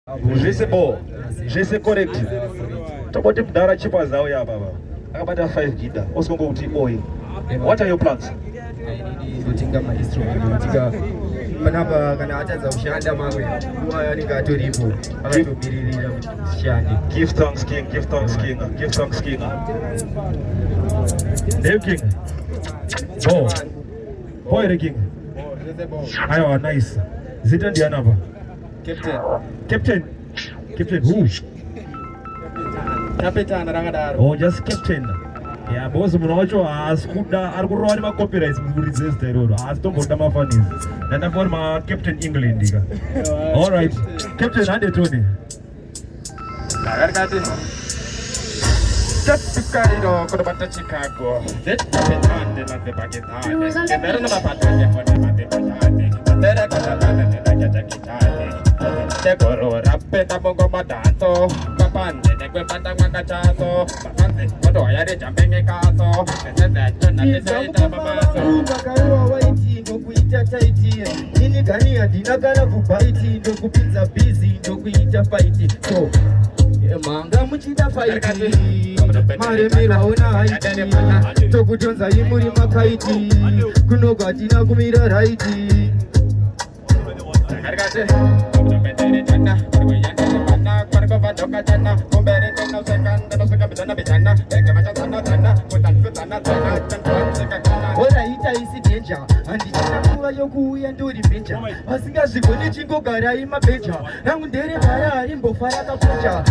Zvese correct. Toboti mdara Chipaz ya baba. Akabata 5 gida. Osongo uti oi. What are your plans? Kutinga instrument. Panapa kana achaza ushanda mamwe. Kuwa ningatoripo. Akatubirira shandi. Give thanks king. Name king. Boy the king. Ayo, nice. Zita Diana ba? Captain who? Captain Rangadaro. Oh, just captain. Yeah, boss munacho askuda arkurwani ma copyrights resist error. Astomboda mafanis. Nana for ma captain England diga. All right. Captain ande Tony. Nagargati. Just Chicago, Kodabata Chicago. That happened in the Pakistan. There is no pattern for the Pakistan. There are the Goro, Rapeta Ngoma Danto, Papande, the Pata Makachaso, Papande, Modoya, the jumping a castle, and then that waiting, no quita tighty, in Gania, Dinagana, Bubaiti, no Kupinza busy, no quita fighting. So, Manga Muchita fighting, Maremira Ona, Tokujonza, Imuri Makaiti, Kunogatina Gumira Raiti. Oraita isi danger andichananguva yokuuya ndori bhenja vasingazvigoni chingogara imabheja nangu ndere bara arimbofara kakucha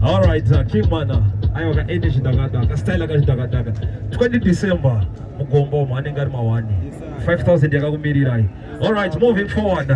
all right, King Mana. Ayo ka energy daga style daga 20 December Ngoma manenga mawani 5,000 yakakumirira. All right, moving forward.